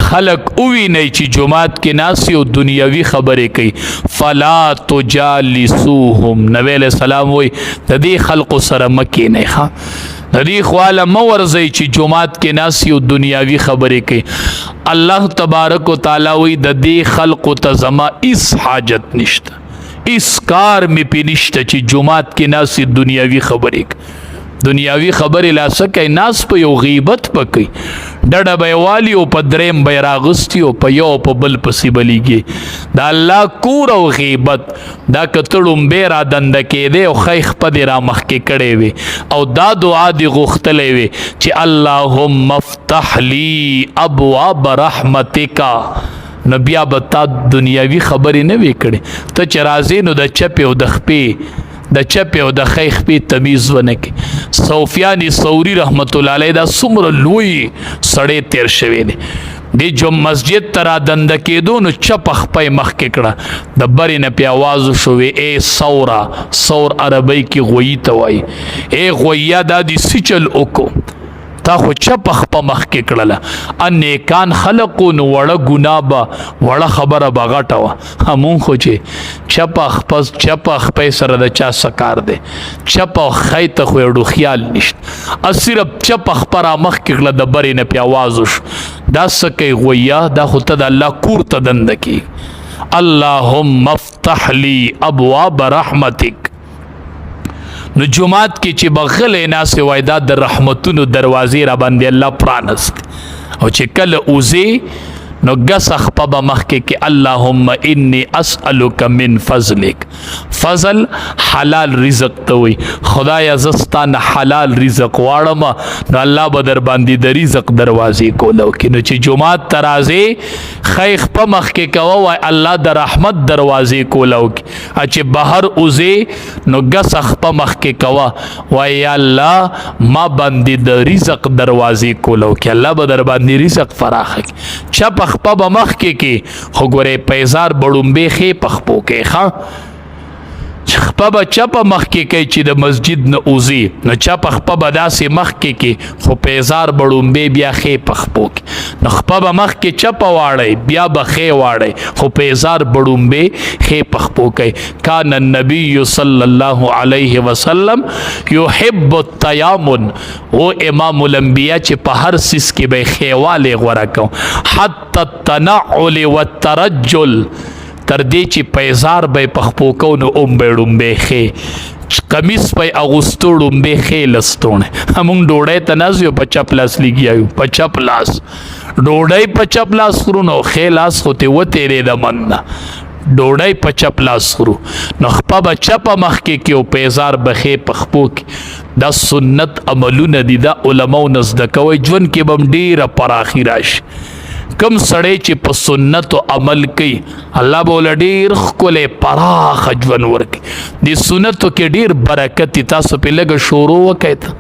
خلق اوینی چې جماعت کې ناسی او دنیاوی خبرې کوي فلا تجالسوهم نبی علیہ السلام وی د دې خلق سره مکې نه ښه د دې خواله مو ورځي چې جماعت کې ناسی او دنیاوی خبرې کوي الله تبارک وتعالی وی د دې خلق ته زما اس حاجت نشته اس کار می پینشته چې جماعت کې ناسی دنیاوی خبرې دنیاوی خبرې لا سکه ناس په یو غیبت پکې ډډه به والی او په دریم به راغستی او په یو په بل پسې بلیږي دا الله کور او غیبت دا کتړم به را دند کېده او خیخ په دې را مخکې کړي وي او دا دعا دی غوښتلې وي چې اللهم افتح لي ابواب رحمتک نو بیا به تا دنیاوی خبرې نه وی کړي ته چې راځې نو د چپې او د خپې د چپې او د خیخ په تمیز ونه کې سفیان ثوری رحمت الله علیه دا څومره لوی سړی تیر شوی دی د جو مسجد ترا دند کېدو نو چپ خپې مخ کې کړه د بری نه په आवाज شوې اے سورا سور عربی کې غوی ته وای اے غویا د دې سچل وکړو تا خو چپ خپه مخ کې کړله ان نیکان خلقو نو وړه ګناه به وړه خبره به غټه وه همون خو چې چپ خپه سره د چا سکار دی چپ خی ته خو یې خیال نشته صرف چپ خپه را مخ کې کړله د برې نه پې اواز وشو دا څه کوي غویه دا خو ته د الله کور ته دنده کېږي اللهم افتح لي ابواب رحمتک نو جماعت کې چې بغلې ناسې وای دا د رحمتونو دروازې را باندې الله پرانست او چې کله اوزې نو ګسخ په مخکې کې اللهم انی اسألک من فضلک فضل حلال رزق ته وي خدایا زستانه حلال رزق واړم نو الله به در باندې د رزق دروازې کولو کې نو چې جماعت ترازې خیخ په مخکې کوه وای الله د رحمت دروازې کولو کې چې بهر اوزې نو ګسخ په مخکې کوه وای یا الله ما باندې د رزق دروازې کولو کې الله به در باندې رزق فراخ کړي چپ خپه به مخ کې خو ګورې پیزار بړومبې خې پخپو کې ښه خپه به چپه مخ کې کوي چې د مسجد نه اوځي نو چپه خپه به داسې مخ کې خو پیزار بړومبې بیا خې پخپو کې نو خپه به مخ کې چپه واړی بیا به خې واړی خو پیزار بړومبې خې پخپو کوي کان النبی صلی الله علیه وسلم یحب التیامن او امام الانبیاء چې په هر سیس کې به خېواله غوړه کو حتی التنعل والترجل تر دې چې پیزار به پخپو کو نو به ډومبې خې کمیس په اغوستو ډومبې خې لستونه همون ډوډۍ ته نازیو په چپ لاس لګیایو په چپ لاس ډوډۍ په چپ لاس خورو نو خې لاس خو ته وتېرې د من نه ډوډۍ په چپ لاس خورو نو خپه به چپه مخکې کې او پیزار به خې پخپو کې دا سنت عملونه دي دا علماو نه زده کوئ ژوند کې به هم ډېره پراخي راشي کم سړی چې په سنت او عمل کوي الله به ول ډیر ښکلی پراخ ژوند ورکړي د سنتو کې ډیر برکت تاسو په لږه شروع وکړئ